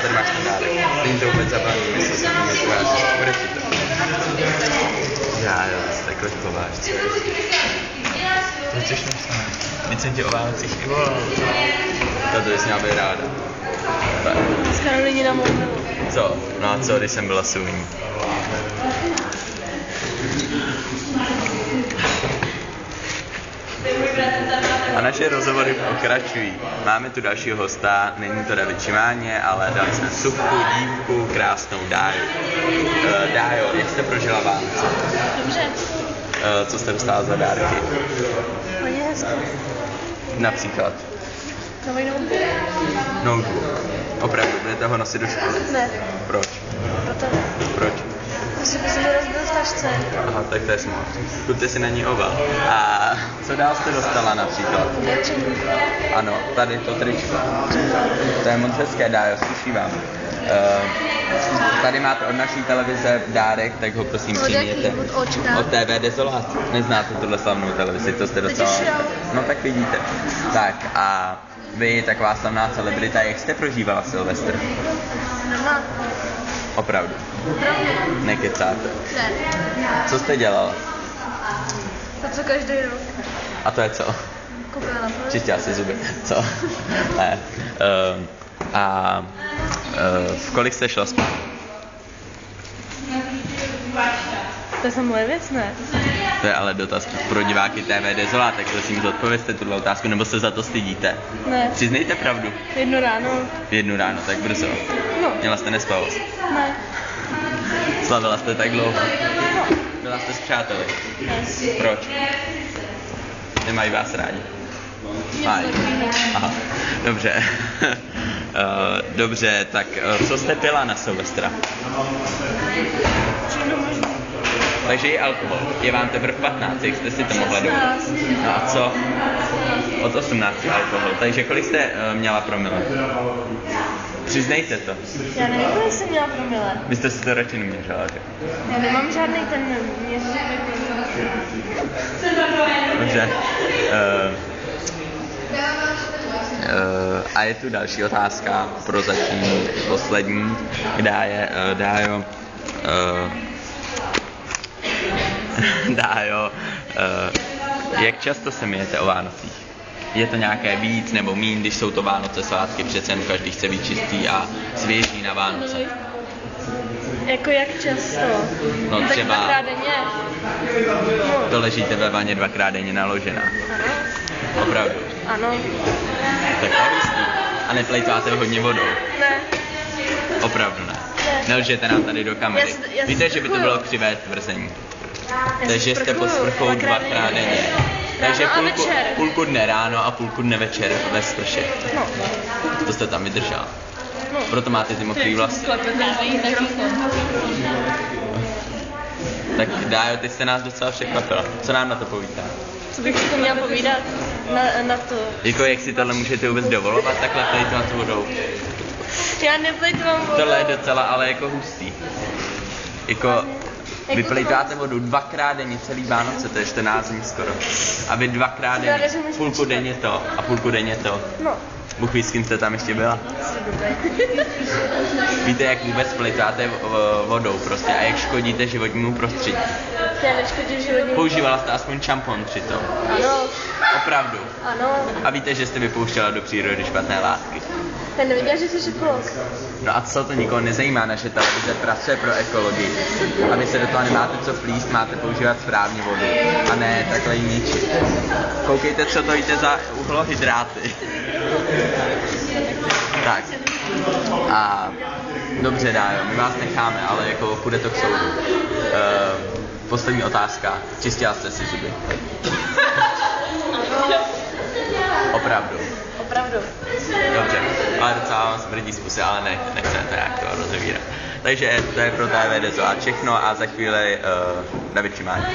tady máš ten dárek. Není to vůbec zabavený, myslím si, že mě ukážeš. Bude ti to. Já jo, jsi takhle chováš, co je? To chceš nestane. Víc jsem tě o Vánocích i volal. To bys měla být ráda. Tak. Z Karolíny na mobilu. Co? No a co, když jsem byla suhý? A naše rozhovory pokračují. Máme tu dalšího hosta, není to David Šimáně, ale dali jsme Subku, dívku, krásnou Dáju. Dájo, jak jste prožila Vánoce? Dobře. Co jste dostala za dárky? Hodně hezky. Například? Nový notebook. Notebook. Opravdu, budete ho nosit do školy? Ne. Proč? Proto. Proč? Asi by se mi rozbil v tašce. Aha, tak to je smart. Kupte si na ní oba. A co dál jste dostala například? Většinu. Ano, tady to tričko. To je moc hezké, Dájo, sluší vám. Tady máte od naší televize dárek, tak ho prosím přijměte. Od TV Desolát. Neznáte tuhle slavnou televizi, to jste dostala. No tak vidíte. Tak a vy, taková slavná celebrita, jak jste prožívala Silvestr? Normálně. Opravdu. Opravdu. Nekecáte. Ne. Co jste dělala? To co každý rok. A to je co? Koukala na to. Čistila si zuby. Co? Ne. V kolik jste šla spát? To je moje věc, ne? To je ale dotaz pro diváky TV Desolát, tak prosím zodpovězte tuhle otázku, nebo se za to stydíte? Ne. Přiznejte pravdu. 1 ráno. 1 ráno, tak brzo. No. Měla jste nespavost? Ne. Slavila jste tak dlouho? No. Byla jste s přáteli? Ne. Proč? Nemají vás rádi? Mají. Aha, dobře. Dobře, tak co jste pila na Silvestra? Takže i alkohol. Je vám teprve 15, jak jste si to mohla dovolit? No a co? Od 18 alkohol. Takže kolik jste měla promile? Přiznejte to. Já nevím, kolik jsem měla promile. Vy jste si to radši neměřila, že? Já nemám žádný ten měřítek. Dobře. A je tu další otázka, prozatím poslední. Dájo, jak často se myjete o Vánocích? Je to nějaké víc nebo míň, když jsou to Vánoce, svátky, přece jen každý chce být čistý a svěží na Vánoce. Jako jak často? No tak třeba 2krát denně. No. To ležíte ve vaně 2krát denně naložená. Ano. Opravdu. Ano. Tak to je jistý. A neplejtváte hodně vodou? Ne. Opravdu ne. Ne. Nelžete nám tady do kamery. Já Víte, že by to bylo křivé tvrzení. Takže jste pod sprchou 2krát denně. Takže půlku dne ráno a půlku dne večer ve sprše. No. To jste tam vydržela. No. Proto máte ty mokrý vlasy. Tak Dájo, ty jste nás docela překvapila. Co nám na to povídá? Co bych si to měla povídat na to? Jako jak si tohle můžete vůbec dovolovat, takhle plejtvat vodou? Já neplejtvám vodou. Tohle je docela ale jako hustý. Jako vy plejtváte vodu 2krát denně celý Vánoce, to je 14 dní skoro. A vy 2krát denně, půlku denně to a půlku denně to. No. Bůh ví, s kým jste tam ještě byla? Víte, jak vůbec plejtváte vodou prostě a jak škodíte životnímu prostředí? Já neškodím životnímu. Používala jste aspoň šampon přitom? Ano. Opravdu? Ano. A víte, že jste vypouštěla do přírody špatné látky? Já nevěděla, že jsi ekolog. No a co, to nikoho nezajímá, naše televize pracuje pro ekologii. A vy se do toho nemáte co plíst, máte používat správně vodu. A ne takhle ji ničit. Koukejte, co to jde za uhlohydráty. Tak. A dobře, Dájo, my vás necháme, ale jako půjde to k soudu. Poslední otázka. Čistila jste si zuby? Opravdu. Opravdu. Dobře, ale docela vám smrdí z pusy, ale nechceme to nějak to rozevírat. Takže to je pro TV Desolát všechno a za chvíli David Šimáně.